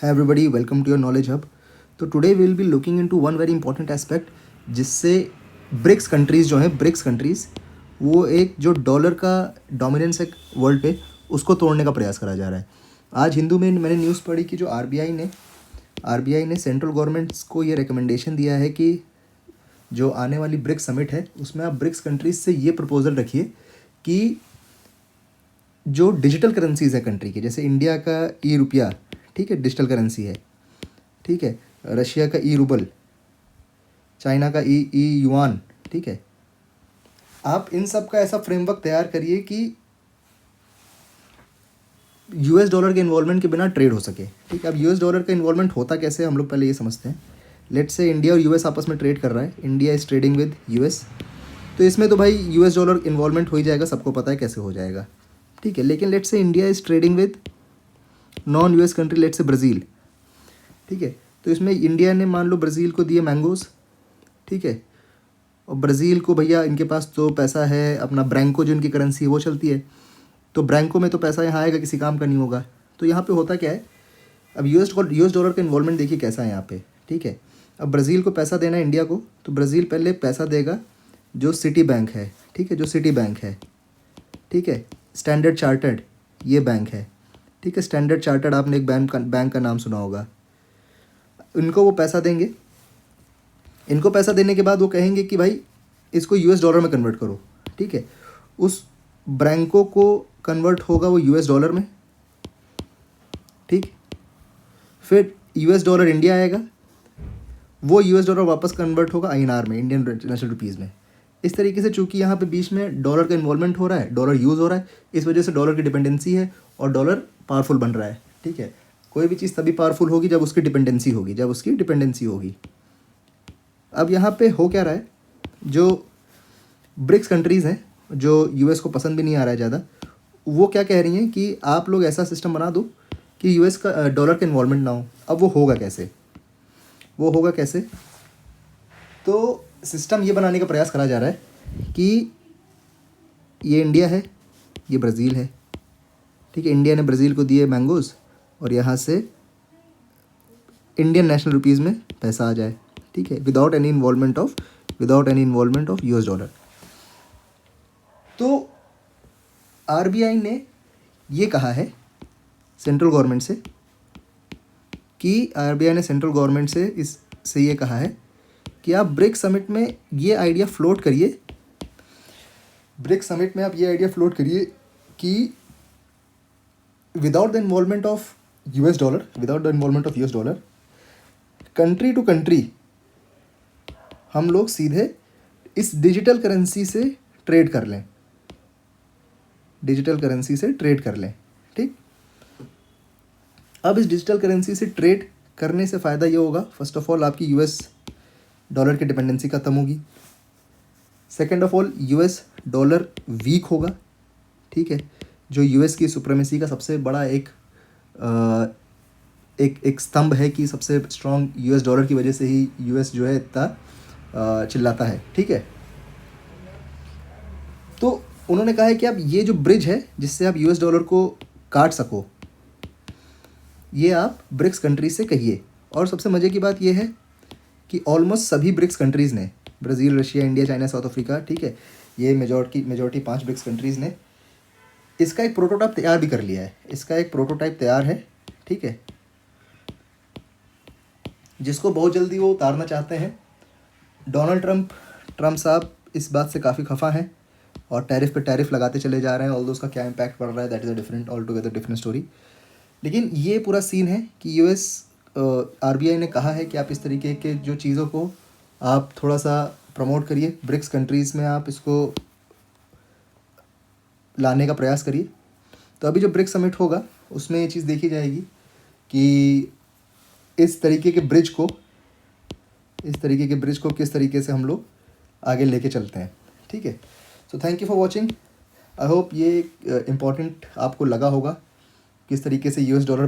Hi everybody, welcome to your knowledge hub. तो today will be looking into one very important aspect जिससे BRICS countries जो हैं BRICS countries वो एक जो डॉलर का डोमिनेंस है वर्ल्ड पे उसको तोड़ने का प्रयास करा जा रहा है। आज हिंदू में मैंने न्यूज़ पढ़ी कि जो आरबीआई ने सेंट्रल गवर्नमेंट्स को ये रिकमेंडेशन दिया है कि जो आने वाली ब्रिक्स समिट है उसमें आप ब्रिक्स कंट्रीज़ से ये प्रपोजल रखिए कि जो डिजिटल करेंसीज़ है कंट्री की, जैसे इंडिया का ई रुपया, ठीक है, डिजिटल करेंसी है, ठीक है, रशिया का ई रूबल, चाइना का ई युआन, ठीक है, आप इन सब का ऐसा फ्रेमवर्क तैयार करिए कि यूएस डॉलर के इन्वॉल्वमेंट के बिना ट्रेड हो सके। ठीक है, अब यूएस डॉलर का इन्वॉल्वमेंट होता कैसे हम लोग पहले ये समझते हैं। लेट्स से इंडिया और यूएस आपस में ट्रेड कर रहा है, India is trading with US, तो इसमें तो भाई यूएस डॉलर इन्वॉल्वमेंट हो ही जाएगा, सबको पता है कैसे हो जाएगा, ठीक है। लेकिन let's say India is trading with non US country, let's say Brazil, ठीक है, तो इसमें इंडिया ने मान लो ब्राज़ील को दिए मैंगोज़, ठीक है, और ब्राज़ील को भैया इनके पास तो पैसा है, अपना ब्रैंको जो इनकी करेंसी है वो चलती है, तो ब्रैंको में तो पैसा यहाँ आएगा, किसी काम का नहीं होगा। तो यहाँ पे होता क्या है, अब यूएस डॉलर का इन्वॉल्वमेंट देखिए कैसा है यहाँ पे, ठीक है। अब ब्राज़ील को पैसा देना है इंडिया को, तो ब्राज़ील पहले पैसा देगा जो सिटी बैंक है, ठीक है, जो सिटी बैंक है, ठीक है, स्टैंडर्ड चार्टर्ड ये बैंक है, ठीक है, स्टैंडर्ड चार्टर्ड आपने एक बैंक का नाम सुना होगा। इनको वो पैसा देंगे, इनको पैसा देने के बाद वो कहेंगे कि भाई इसको यूएस डॉलर में कन्वर्ट करो, ठीक है। उस ब्रैंको को कन्वर्ट होगा वो यूएस डॉलर में, ठीक, फिर यूएस डॉलर इंडिया आएगा, वो यूएस डॉलर वापस कन्वर्ट होगा आईएनआर में, इंडियन नेशनल रुपीज़ में। इस तरीके से चूंकि यहाँ पे बीच में डॉलर का इन्वॉल्वमेंट हो रहा है, डॉलर यूज़ हो रहा है, इस वजह से डॉलर की डिपेंडेंसी है और डॉलर पावरफुल बन रहा है, ठीक है। कोई भी चीज़ तभी पावरफुल होगी जब उसकी डिपेंडेंसी होगी, अब यहाँ पे हो क्या रहा है, जो ब्रिक्स कंट्रीज़ हैं जो यूएस को पसंद भी नहीं आ रहा है ज़्यादा, वो क्या कह रही हैं कि आप लोग ऐसा सिस्टम बना दो कि यूएस का डॉलर का इन्वॉल्वमेंट ना हो। अब वो होगा कैसे, तो सिस्टम ये बनाने का प्रयास करा जा रहा है कि ये इंडिया है, ये ब्राज़ील है, ठीक है, इंडिया ने ब्राज़ील को दिए मैंगोज़ और यहाँ से इंडियन नेशनल रुपीज़ में पैसा आ जाए, ठीक है, without any involvement of US dollar. तो आरबीआई ने ये कहा है सेंट्रल गवर्नमेंट से ये कहा है कि आप ब्रिक्स समिट में ये आइडिया फ्लोट करिए, कि without the involvement of US dollar, country to country हम लोग सीधे इस डिजिटल करेंसी से ट्रेड कर लें, ठीक। अब इस डिजिटल करेंसी से ट्रेड करने से फ़ायदा ये होगा, फर्स्ट ऑफ ऑल आपकी यूएस डॉलर की डिपेंडेंसी खत्म होगी, second of all US dollar weak होगा, ठीक है। जो यूएस की सुप्रीमेसी का सबसे बड़ा एक स्तंभ है कि सबसे स्ट्रॉन्ग यूएस डॉलर की वजह से ही यूएस जो है इतना चिल्लाता है, ठीक है। तो उन्होंने कहा है कि अब ये जो ब्रिज है जिससे आप यूएस डॉलर को काट सको, ये आप ब्रिक्स कंट्रीज से कहिए। और सबसे मज़े की बात ये है कि ऑलमोस्ट सभी ब्रिक्स कंट्रीज़ ने, Brazil, Russia, India, China, south Africa, ठीक है, ये मेजॉरिटी 5 ब्रिक्स कंट्रीज़ ने इसका एक प्रोटोटाइप तैयार भी कर लिया है, ठीक है, जिसको बहुत जल्दी वो उतारना चाहते हैं। डोनाल्ड ट्रम्प साहब इस बात से काफ़ी खफा हैं और टैरिफ पे टैरिफ लगाते चले जा रहे हैं, ऑल्दो उसका क्या इम्पैक्ट पड़ रहा है that is a all together different story. लेकिन ये पूरा सीन है कि यूएस आरबीआई ने कहा है कि आप इस तरीके के जो चीज़ों को आप थोड़ा सा प्रमोट करिए, ब्रिक्स कंट्रीज़ में आप इसको लाने का प्रयास करिए। तो अभी जो ब्रिक्स समिट होगा उसमें ये चीज़ देखी जाएगी कि इस तरीके के ब्रिज को किस तरीके से हम लोग आगे लेके चलते हैं, ठीक है। So thank you for watching, I hope ये इम्पॉर्टेंट आपको लगा होगा किस तरीके से यूएस डॉलर